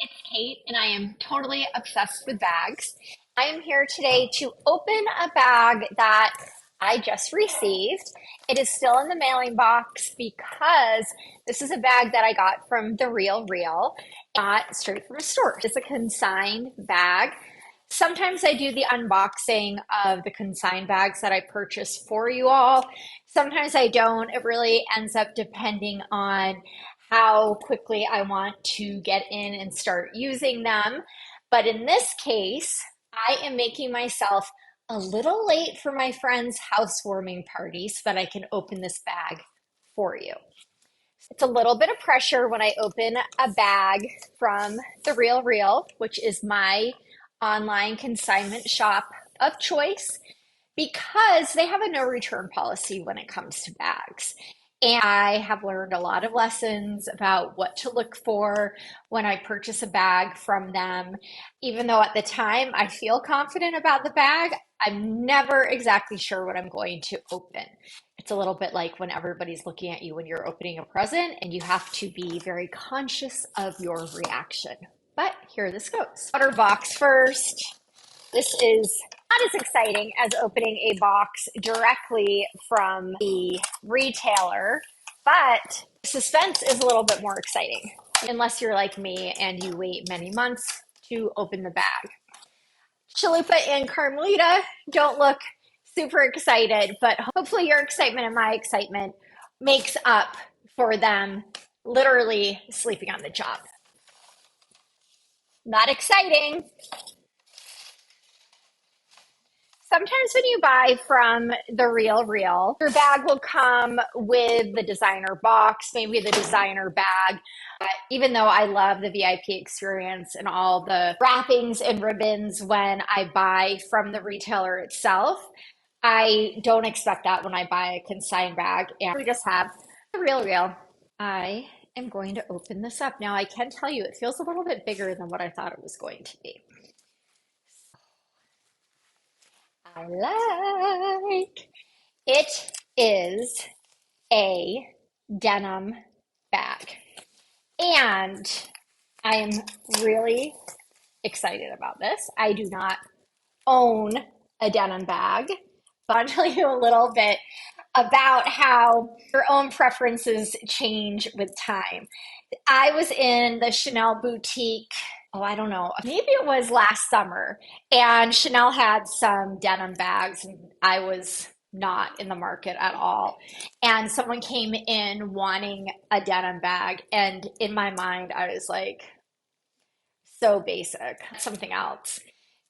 It's Kate, and I am totally obsessed with bags. I am here today to open a bag that I just received. It is still in the mailing box because this is a bag that I got from The Real Real, not straight from a store. It's a consigned bag. Sometimes I do the unboxing of the consigned bags that I purchase for you all. Sometimes I don't. It really ends up depending on how quickly I want to get in and start using them. But in this case, I am making myself a little late for my friend's housewarming party so that I can open this bag for you. It's a little bit of pressure when I open a bag from The Real Real, which is my online consignment shop of choice, because they have a no return policy when it comes to bags. And I have learned a lot of lessons about what to look for when I purchase a bag from them. Even though at the time I feel confident about the bag, I'm never exactly sure what I'm going to open. It's a little bit like when everybody's looking at you when you're opening a present, and you have to be very conscious of your reaction. But here this goes. Outer box first. This is not as exciting as opening a box directly from the retailer, but suspense is a little bit more exciting, unless you're like me and you wait many months to open the bag. Chalupa and Carmelita don't look super excited, but hopefully your excitement and my excitement makes up for them literally sleeping on the job. Not exciting. Sometimes when you buy from The Real Real, your bag will come with the designer box, maybe the designer bag. Even though I love the VIP experience and all the wrappings and ribbons when I buy from the retailer itself, I don't expect that when I buy a consigned bag. And we just have The Real Real. I am going to open this up. Now, I can tell you it feels a little bit bigger than what I thought it was going to be. I like. It is a denim bag. And I am really excited about this. I do not own a denim bag, but I'll tell you a little bit about how your own preferences change with time. I was in the Chanel boutique, oh, I don't know, maybe it was last summer, and Chanel had some denim bags, and I was not in the market at all. And someone came in wanting a denim bag, and in my mind, I was like, so basic, something else.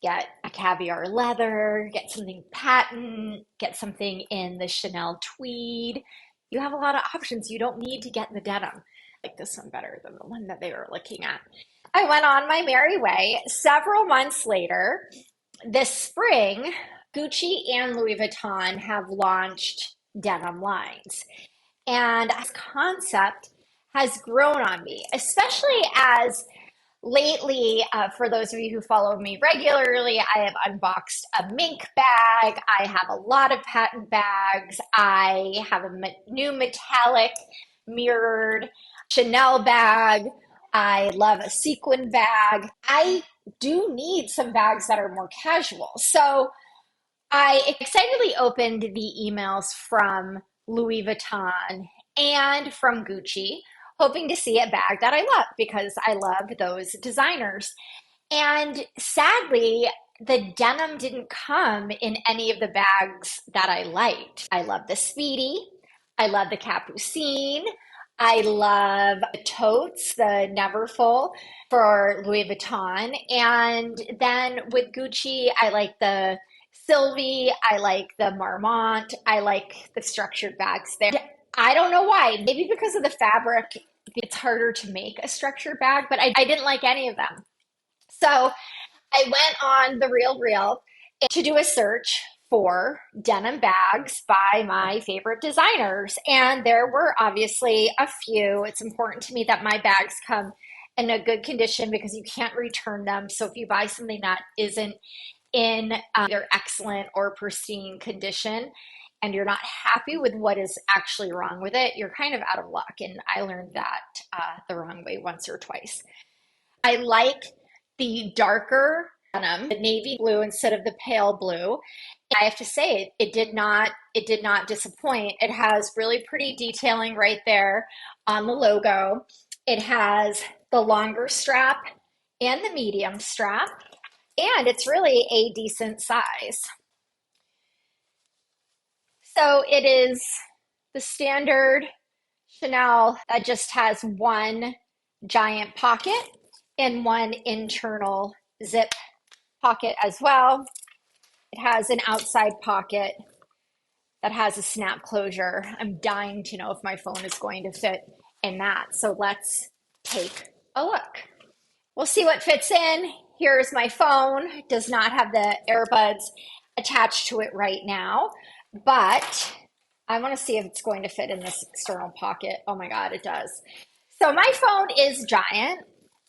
Get a caviar leather, get something patent, get something in the Chanel tweed. You have a lot of options. You don't need to get the denim. I like this one better than the one that they were looking at. I went on my merry way. Several months later, this spring, Gucci and Louis Vuitton have launched denim lines. And this concept has grown on me, especially as lately, for those of you who follow me regularly, I have unboxed a mink bag. I have a lot of patent bags. I have a new metallic mirrored Chanel bag. I love a sequin bag. I do need some bags that are more casual. So I excitedly opened the emails from Louis Vuitton and from Gucci, hoping to see a bag that I love because I love those designers. And sadly, the denim didn't come in any of the bags that I liked. I love the Speedy. I love the Capucine. I love the totes, the Neverfull for Louis Vuitton. And then with Gucci, I like the Sylvie. I like the Marmont. I like the structured bags there. I don't know why. Maybe because of the fabric, it's harder to make a structured bag, but I didn't like any of them. So I went on The Real Real to do a search for denim bags by my favorite designers. And there were obviously a few. It's important to me that my bags come in a good condition because you can't return them. So if you buy something that isn't in either excellent or pristine condition, and you're not happy with what is actually wrong with it, you're kind of out of luck. And I learned that the wrong way once or twice. I like the darker denim, the navy blue instead of the pale blue. I have to say it did not disappoint. It has really pretty detailing right there on the logo. It has the longer strap and the medium strap, and it's really a decent size. So it is the standard Chanel that just has one giant pocket and one internal zip pocket as well. It has an outside pocket that has a snap closure. I'm dying to know if my phone is going to fit in that. So let's take a look. We'll see what fits in. Here's my phone. It does not have the earbuds attached to it right now, but I want to see if it's going to fit in this external pocket. Oh my God, it does. So my phone is giant.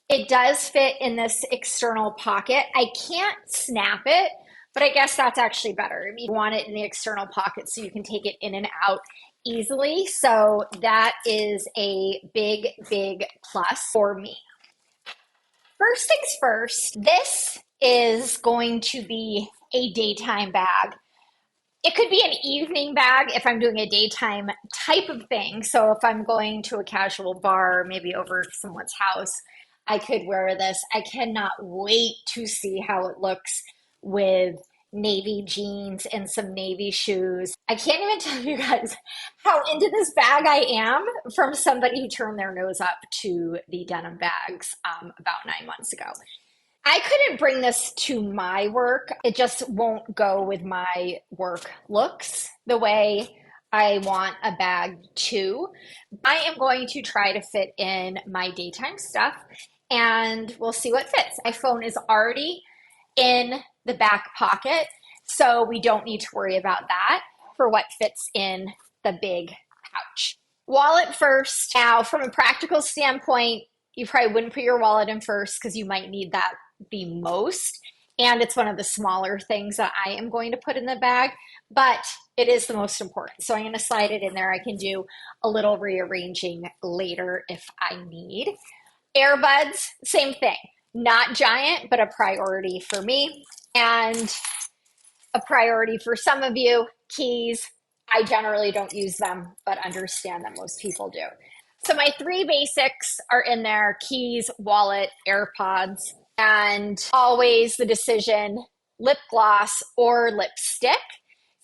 It does fit in this external pocket. I can't snap it, but I guess that's actually better. You want it in the external pocket so you can take it in and out easily. So that is a big, big plus for me. First things first, this is going to be a daytime bag. It could be an evening bag if I'm doing a daytime type of thing. So if I'm going to a casual bar, maybe over someone's house, I could wear this. I cannot wait to see how it looks with navy jeans and some navy shoes. I can't even tell you guys how into this bag I am from somebody who turned their nose up to the denim bags about 9 months ago. I couldn't bring this to my work. It just won't go with my work looks the way I want a bag to. I am going to try to fit in my daytime stuff and we'll see what fits. My phone is already in the back pocket, so we don't need to worry about that for what fits in the big pouch. Wallet first. Now, from a practical standpoint, you probably wouldn't put your wallet in first because you might need that the most. And it's one of the smaller things that I am going to put in the bag, but it is the most important. So I'm going to slide it in there. I can do a little rearranging later if I need. Earbuds, same thing. Not giant, but a priority for me. And a priority for some of you. Keys, I generally don't use them, but understand that most people do. So my three basics are in there: keys, wallet, AirPods, and always the decision, lip gloss or lipstick.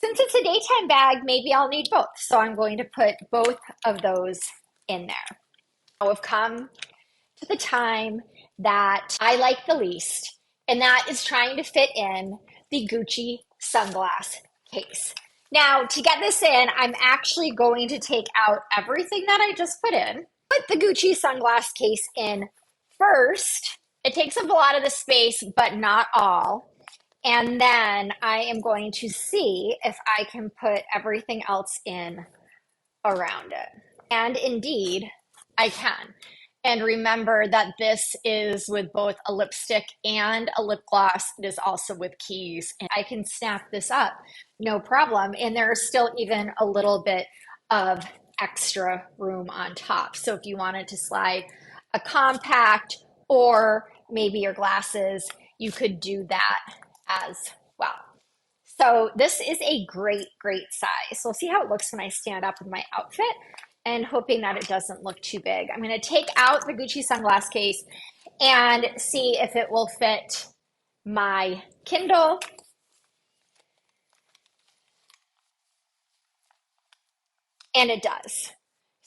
Since it's a daytime bag, maybe I'll need both. So I'm going to put both of those in there. Now we've come to the time that I like the least, and that is trying to fit in the Gucci sunglass case. Now, to get this in, I'm actually going to take out everything that I just put in, put the Gucci sunglass case in first. It takes up a lot of the space, but not all. And then I am going to see if I can put everything else in around it. And indeed, I can. And remember that this is with both a lipstick and a lip gloss. It is also with keys. And I can snap this up, no problem. And there's still even a little bit of extra room on top. So if you wanted to slide a compact or maybe your glasses, you could do that as well. So this is a great, great size. So we'll see how it looks when I stand up with my outfit, and hoping that it doesn't look too big. I'm going to take out the Gucci sunglass case and see if it will fit my Kindle. And it does.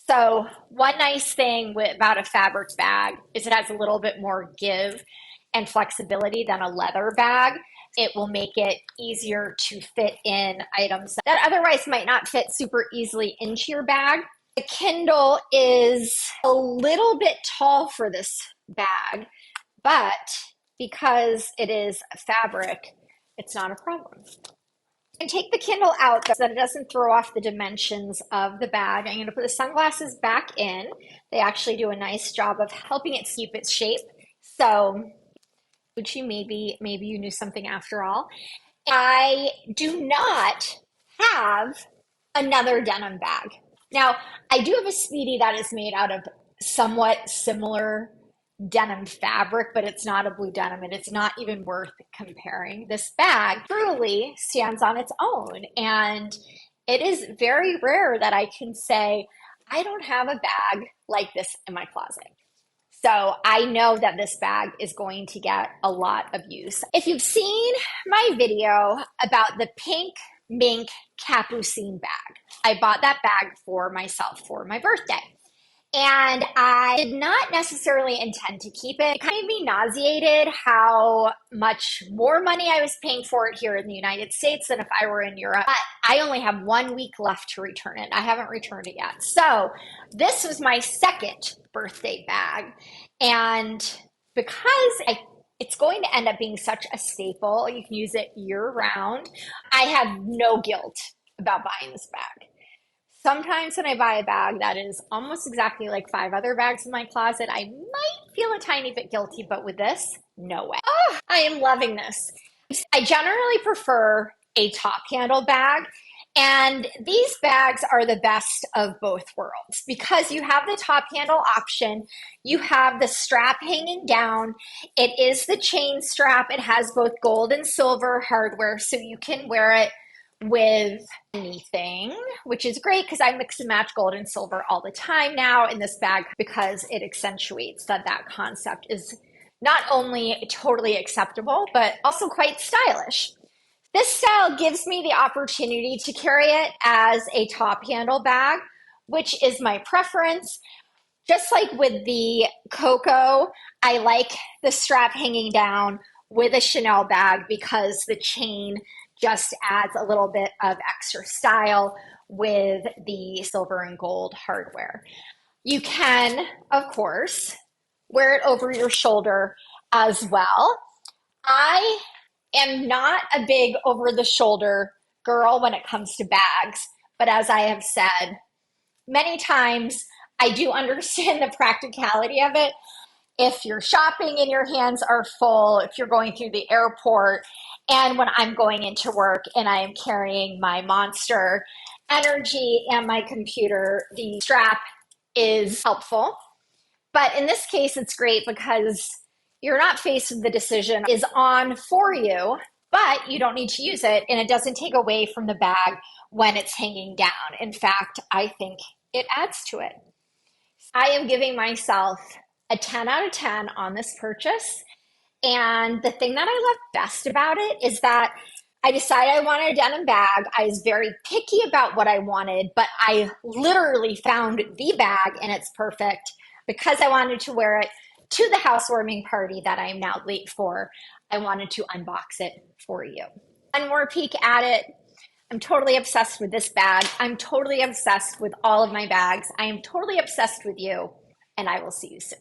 So one nice thing about a fabric bag is it has a little bit more give and flexibility than a leather bag. It will make it easier to fit in items that otherwise might not fit super easily into your bag. The Kindle is a little bit tall for this bag, but because it is fabric, it's not a problem. And take the Kindle out so that it doesn't throw off the dimensions of the bag. I'm going to put the sunglasses back in. They actually do a nice job of helping it keep its shape. So, Gucci, maybe you knew something after all. I do not have another denim bag. Now, I do have a Speedy that is made out of somewhat similar denim fabric, but it's not a blue denim, and it's not even worth comparing. This bag truly stands on its own, and it is very rare that I can say, I don't have a bag like this in my closet. So I know that this bag is going to get a lot of use. If you've seen my video about the pink mink capucine bag, I bought that bag for myself for my birthday. And I did not necessarily intend to keep it. It kind of made me nauseated how much more money I was paying for it here in the United States than if I were in Europe. But I only have 1 week left to return it. I haven't returned it yet. So this was my second birthday bag. And it's going to end up being such a staple, you can use it year round, I have no guilt about buying this bag. Sometimes when I buy a bag that is almost exactly like 5 other bags in my closet, I might feel a tiny bit guilty, but with this, no way. Oh, I am loving this. I generally prefer a top handle bag, and these bags are the best of both worlds because you have the top handle option, you have the strap hanging down, it is the chain strap, it has both gold and silver hardware, so you can wear it with anything, which is great because I mix and match gold and silver all the time now in this bag because it accentuates that concept is not only totally acceptable, but also quite stylish. This style gives me the opportunity to carry it as a top handle bag, which is my preference. Just like with the Coco, I like the strap hanging down with a Chanel bag because the chain just adds a little bit of extra style with the silver and gold hardware. You can, of course, wear it over your shoulder as well. I am not a big over the shoulder girl when it comes to bags, but as I have said many times, I do understand the practicality of it. If you're shopping and your hands are full, if you're going through the airport, and when I'm going into work and I am carrying my Monster Energy and my computer, the strap is helpful. But in this case, it's great because you're not faced with the decision is on for you, but you don't need to use it, and it doesn't take away from the bag when it's hanging down. In fact, I think it adds to it. I am giving myself a 10 out of 10 on this purchase. And the thing that I love best about it is that I decided I wanted a denim bag. I was very picky about what I wanted, but I literally found the bag and it's perfect because I wanted to wear it to the housewarming party that I am now late for. I wanted to unbox it for you. One more peek at it. I'm totally obsessed with this bag. I'm totally obsessed with all of my bags. I am totally obsessed with you, and I will see you soon.